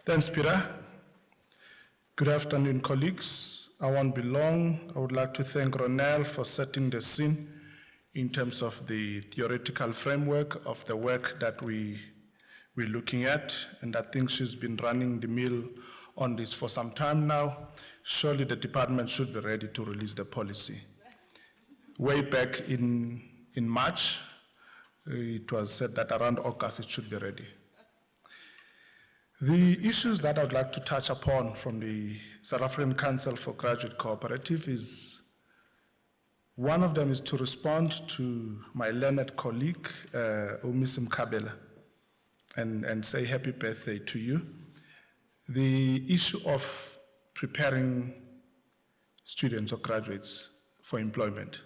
Thanks, Peter. Good afternoon, colleagues. I won't be long. I would like to thank Ronel for setting the scene in terms of the theoretical framework of the work that we're looking at, and I think she's been running the mill on this for some time now. Surely the department should be ready to release the policy. Way back in March, it was said that around August it should be ready. The issues that I would like to touch upon from the South African Council for Graduate Cooperative is, one of them is to respond to my learned colleague, Ms. Maqubela, and say happy birthday to you. The issue of preparing students or graduates for employment.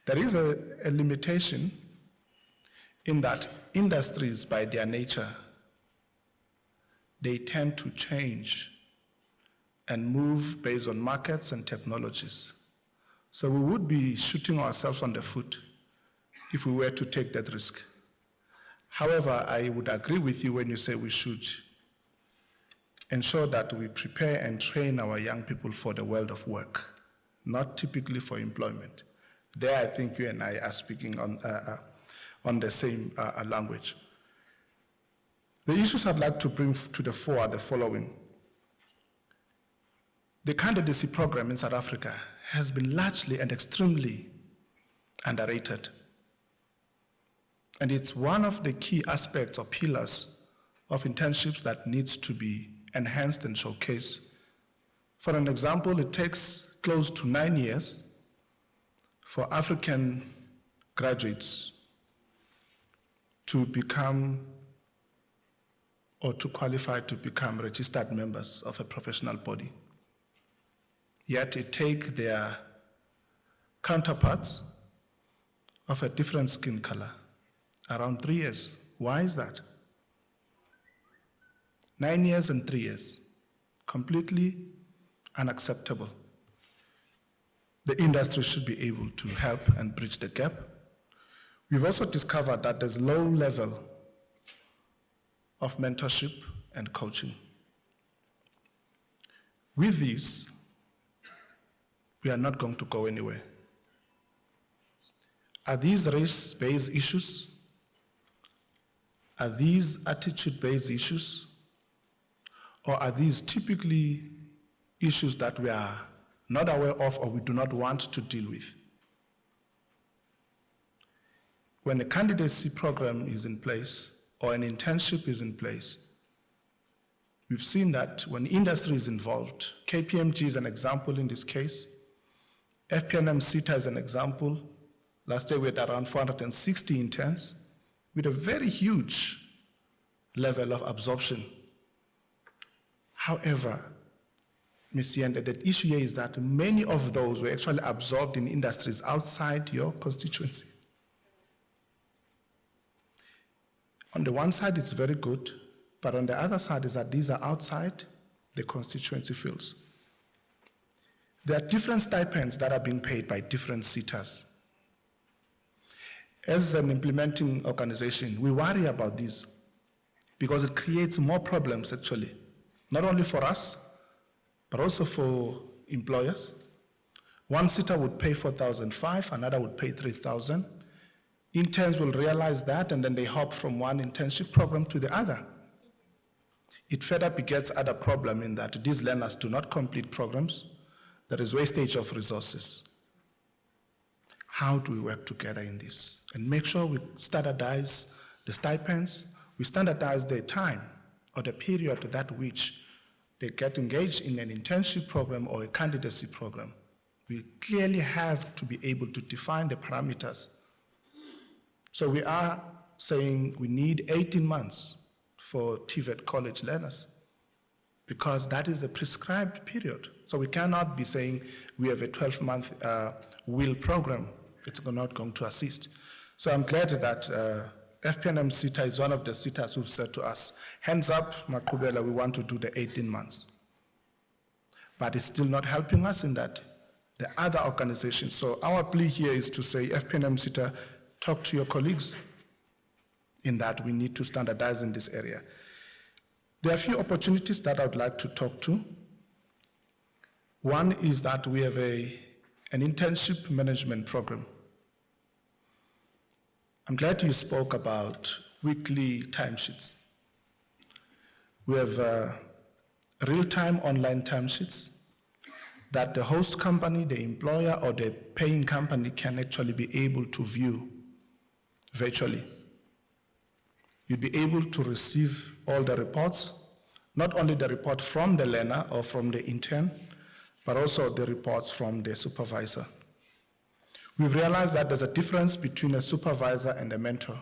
There is a limitation in that industries, by their nature, they tend to change and move based on markets and technologies. So we would be shooting ourselves on the foot if we were to take that risk. However, I would agree with you when you say we should ensure that we prepare and train our young people for the world of work, not typically for employment. There, I think you and I are speaking on the same language. The issues I'd like to bring to the fore are the following. The candidacy program in South Africa has been largely and extremely underrated. And it's one of the key aspects or pillars of internships that needs to be enhanced and showcased. For an example, it takes close to 9 years for African graduates to become or to qualify to become registered members of a professional body. Yet it takes their counterparts of a different skin color around 3 years. Why is that? 9 years and 3 years, completely unacceptable. The industry should be able to help and bridge the gap. We've also discovered that there's low level of mentorship and coaching. With this, we are not going to go anywhere. Are these race-based issues? Are these attitude-based issues? Or are these typically issues that we are not aware of or we do not want to deal with? When a candidacy program is in place or an internship is in place, we've seen that when industry is involved, KPMG is an example in this case, FP&M Seta is an example. Last year we had around 460 interns with a very huge level of absorption. However, Ms. Yende, the issue here is that many of those were actually absorbed in industries outside your constituency. On the one side, it's very good, but on the other side is that these are outside the constituency fields. There are different stipends that are being paid by different SETAs. As an implementing organization, we worry about this because it creates more problems actually, not only for us, but also for employers. One SETA would pay 4,500, another would pay 3,000. Interns will realize that and then they hop from one internship program to the other. It further begets other problem in that these learners do not complete programs. There is wastage of resources. How do we work together in this? And make sure we standardize the stipends, we standardize the time or the period that which they get engaged in an internship program or a candidacy program. We clearly have to be able to define the parameters. So we are saying we need 18 months for TVET college learners because that is a prescribed period. So we cannot be saying we have a 12-month wheel program. It's not going to assist. So I'm glad that FP&M Seta is one of the Setas who've said to us, hands up, Maqubela, we want to do the 18 months. But it's still not helping us in that the other organizations. So our plea here is to say, FP&M Seta, talk to your colleagues in that we need to standardize in this area. There are a few opportunities that I would like to talk to. One is that we have an internship management program. I'm glad you spoke about weekly timesheets. We have real-time online timesheets that the host company, the employer, or the paying company can actually be able to view virtually. You'll be able to receive all the reports, not only the report from the learner or from the intern, but also the reports from the supervisor. We've realized that there's a difference between a supervisor and a mentor.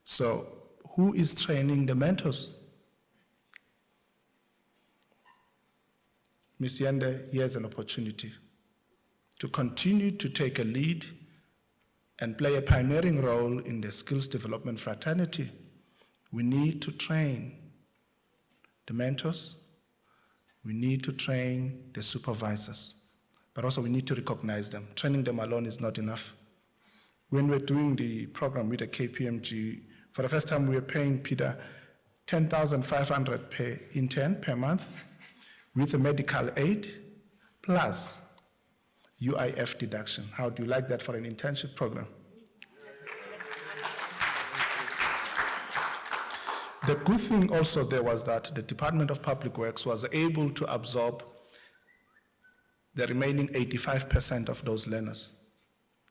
So, who is training the mentors? Ms. Yende, here's an opportunity to continue to take a lead and play a pioneering role in the skills development fraternity. We need to train the mentors, we need to train the supervisors, but also we need to recognize them. Training them alone is not enough. When we're doing the program with the KPMG, for the first time we were paying Peter 10,500 per intern per month with a medical aid plus UIF deduction. How do you like that for an internship program? The good thing also there was that the Department of Public Works was able to absorb the remaining 85% of those learners.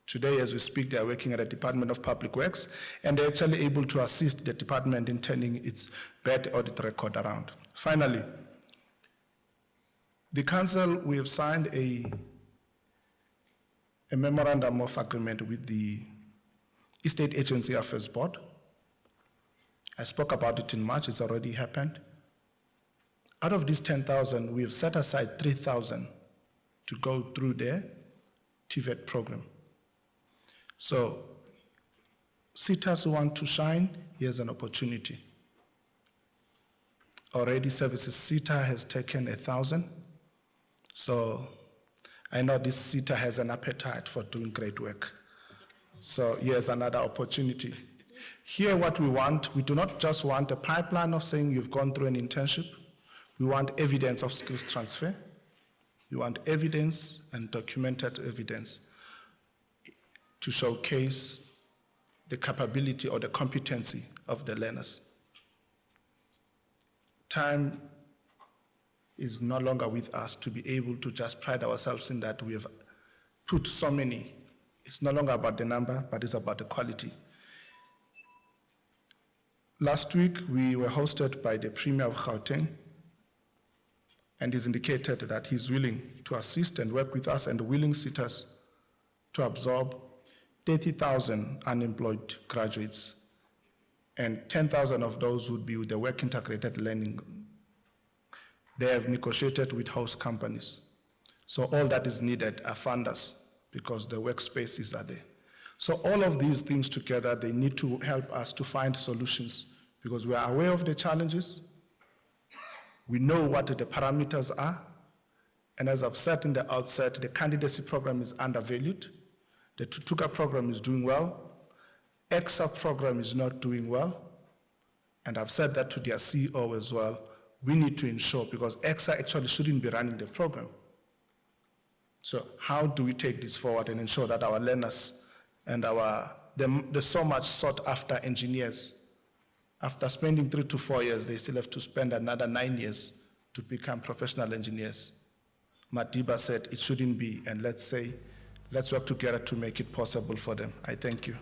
Today, as we speak, they are working at the Department of Public Works, and they're actually able to assist the department in turning its bad audit record around. Finally, the council, we have signed a memorandum of agreement with the Estate Agency Affairs Board. I spoke about it in March, it's already happened. Out of these 10,000, we have set aside 3,000 to go through their TVET program. So, sitters who want to shine, here's an opportunity. Already Services Seta has taken 1,000. So, I know this Seta has an appetite for doing great work. So, here's another opportunity. Here, what we want, we do not just want a pipeline of saying you've gone through an internship. We want evidence of skills transfer. We want evidence and documented evidence to showcase the capability or the competency of the learners. Time is no longer with us to be able to just pride ourselves in that we have put so many. It's no longer about the number, but it's about the quality. Last week, we were hosted by the Premier of Gauteng, and he's indicated that he's willing to assist and work with us and willing sitters to absorb 30,000 unemployed graduates, and 10,000 of those would be with the work integrated learning. They have negotiated with host companies. So all that is needed are funders because the workspaces are there. So all of these things together, they need to help us to find solutions because we are aware of the challenges. We know what the parameters are. And as I've said in the outset, the candidacy program is undervalued. The Tutuka program is doing well. EXA program is not doing well. And I've said that to their CEO as well. We need to ensure, because EXA actually shouldn't be running the program. So how do we take this forward and ensure that our learners and the so much sought after engineers, after spending 3 to 4 years, they still have to spend another 9 years to become professional engineers. Madiba said it shouldn't be, and let's work together to make it possible for them. I thank you.